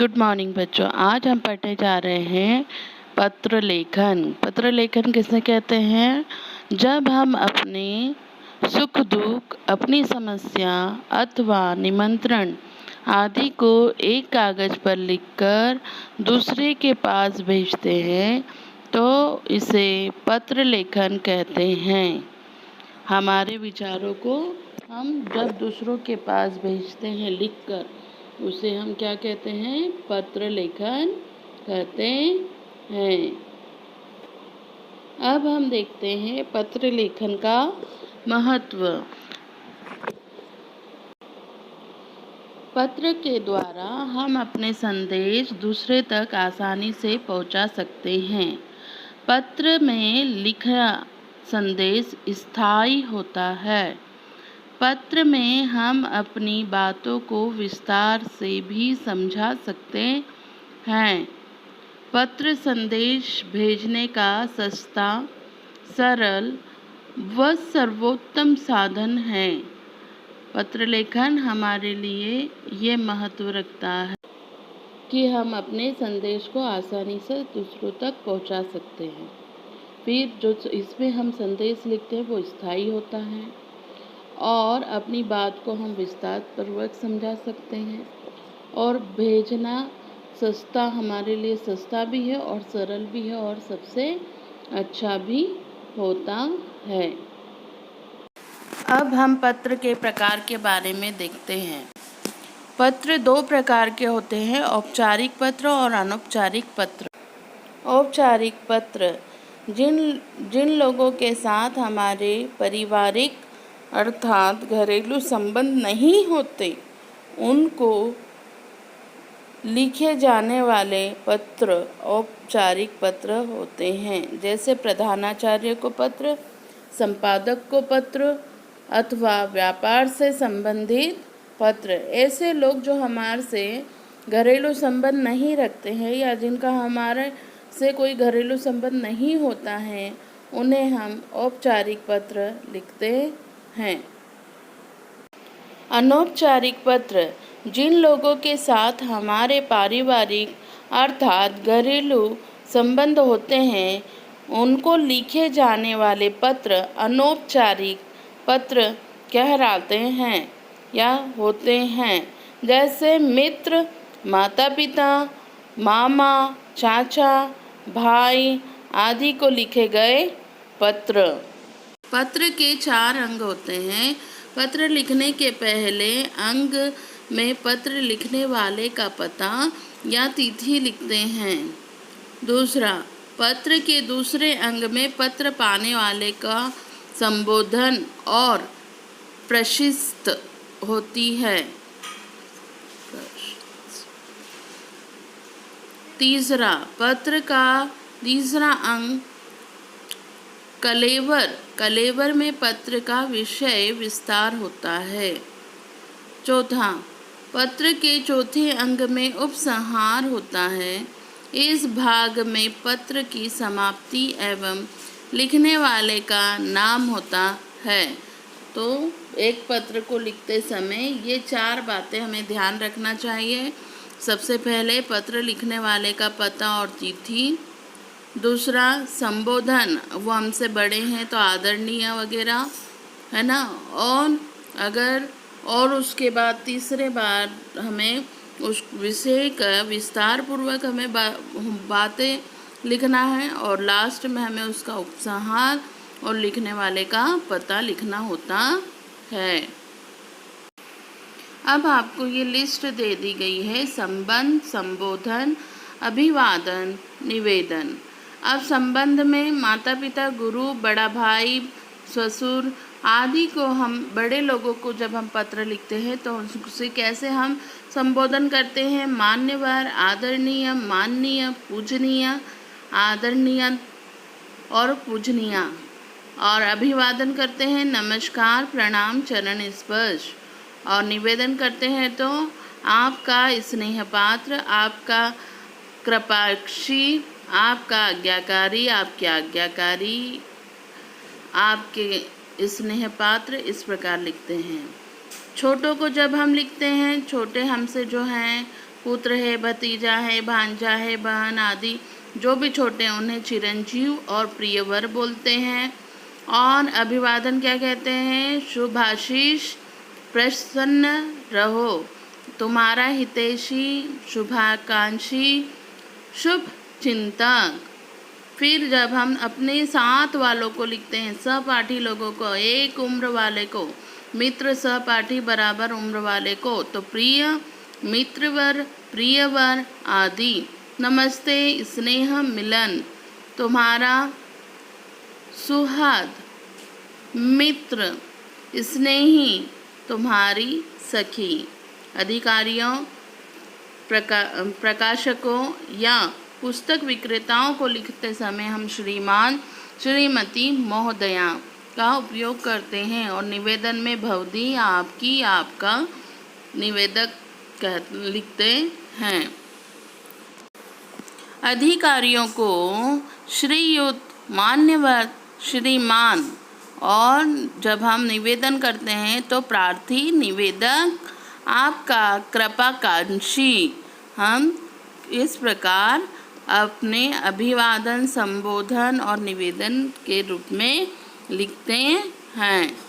Good morning बच्चों। आज हम पढ़ने जा रहे हैं पत्र लेखन। पत्र लेखन किसे कहते हैं? जब हम अपने सुख दुख, अपनी समस्या अथवा निमंत्रण आदि को एक कागज़ पर लिखकर दूसरे के पास भेजते हैं तो इसे पत्र लेखन कहते हैं। हमारे विचारों को हम जब दूसरों के पास भेजते हैं लिखकर, उसे हम क्या कहते हैं? पत्र लेखन कहते हैं। अब हम देखते हैं पत्र लेखन का महत्व। पत्र के द्वारा हम अपने संदेश दूसरे तक आसानी से पहुंचा सकते हैं। पत्र में लिखा संदेश स्थायी होता है। पत्र में हम अपनी बातों को विस्तार से भी समझा सकते हैं। पत्र संदेश भेजने का सस्ता, सरल व सर्वोत्तम साधन है। पत्र लेखन हमारे लिए ये महत्व रखता है कि हम अपने संदेश को आसानी से दूसरों तक पहुंचा सकते हैं। फिर जो इसमें हम संदेश लिखते हैं वो स्थायी होता है और अपनी बात को हम विस्तार पूर्वक समझा सकते हैं। और भेजना सस्ता, हमारे लिए सस्ता भी है और सरल भी है और सबसे अच्छा भी होता है। अब हम पत्र के प्रकार के बारे में देखते हैं। पत्र दो प्रकार के होते हैं, औपचारिक पत्र और अनौपचारिक पत्र। औपचारिक पत्र जिन लोगों के साथ हमारे पारिवारिक अर्थात घरेलू संबंध नहीं होते, उनको लिखे जाने वाले पत्र औपचारिक पत्र होते हैं। जैसे प्रधानाचार्य को पत्र, संपादक को पत्र अथवा व्यापार से संबंधित पत्र। ऐसे लोग जो हमारे से घरेलू संबंध नहीं रखते हैं या जिनका हमारे से कोई घरेलू संबंध नहीं होता है, उन्हें हम औपचारिक पत्र लिखते हैं। अनौपचारिक पत्र जिन लोगों के साथ हमारे पारिवारिक अर्थात घरेलू संबंध होते हैं, उनको लिखे जाने वाले पत्र अनौपचारिक पत्र कहलाते हैं या होते हैं। जैसे मित्र, माता पिता, मामा, चाचा, भाई आदि को लिखे गए पत्र। पत्र के 4 अंग होते हैं। पत्र लिखने के पहले अंग में पत्र लिखने वाले का पता या तिथि लिखते हैं। दूसरा, पत्र के दूसरे अंग में पत्र पाने वाले का संबोधन और प्रशस्ति होती है। तीसरा, पत्र का तीसरा अंग कलेवर में पत्र का विषय विस्तार होता है। चौथा, पत्र के चौथे अंग में उपसंहार होता है। इस भाग में पत्र की समाप्ति एवं लिखने वाले का नाम होता है। तो एक पत्र को लिखते समय ये 4 बातें हमें ध्यान रखना चाहिए। सबसे पहले पत्र लिखने वाले का पता और तिथि। दूसरा, संबोधन, वो हमसे बड़े हैं तो आदरणीय वगैरह, है ना। और उसके बाद तीसरे बार हमें उस विषय का विस्तार पूर्वक हमें बातें लिखना है और लास्ट में हमें उसका उपसंहार और लिखने वाले का पता लिखना होता है। अब आपको ये लिस्ट दे दी गई है: संबंध, संबोधन, अभिवादन, निवेदन। अब संबंध में माता पिता, गुरु, बड़ा भाई, ससुर आदि को हम बड़े लोगों को जब हम पत्र लिखते हैं तो उनसे कैसे हम संबोधन करते हैं? मान्यवर, आदरणीय, माननीय, पूजनीय, आदरणीय और पूजनीय। और अभिवादन करते हैं नमस्कार, प्रणाम, चरण स्पर्श। और निवेदन करते हैं तो आपका स्नेह पात्र, आपका कृपाक्षी, आपका आज्ञाकारी, आपके आज्ञाकारी, आपके स्नेह पात्र, इस प्रकार लिखते हैं। छोटों को जब हम लिखते हैं, छोटे हमसे जो हैं पुत्र है, भतीजा है, भांजा है, बहन आदि जो भी छोटे हैं उन्हें चिरंजीव और प्रियवर बोलते हैं। और अभिवादन क्या कहते हैं? शुभाशीष, प्रसन्न रहो, तुम्हारा हितैषी, शुभाकांक्षी, शुभ चिंतक। फिर जब हम अपने साथ वालों को लिखते हैं, सहपाठी लोगों को, एक उम्र वाले को, मित्र सहपाठी बराबर उम्र वाले को, तो प्रिय, मित्रवर, प्रियवर आदि। नमस्ते, स्नेह, मिलन, तुम्हारा सुहृद, मित्र, स्नेही, तुम्हारी सखी। अधिकारियों, प्रकाशकों या पुस्तक विक्रेताओं को लिखते समय हम श्रीमान, श्रीमती, महोदया का उपयोग करते हैं। और निवेदन में भवदी, आपकी, आपका निवेदक लिखते हैं। अधिकारियों को श्रीयुत, मान्यवर, श्रीमान। और जब हम निवेदन करते हैं तो प्रार्थी, निवेदक, आपका, कृपाकांक्षी। हम इस प्रकार अपने अभिवादन, संबोधन और निवेदन के रूप में लिखते हैं।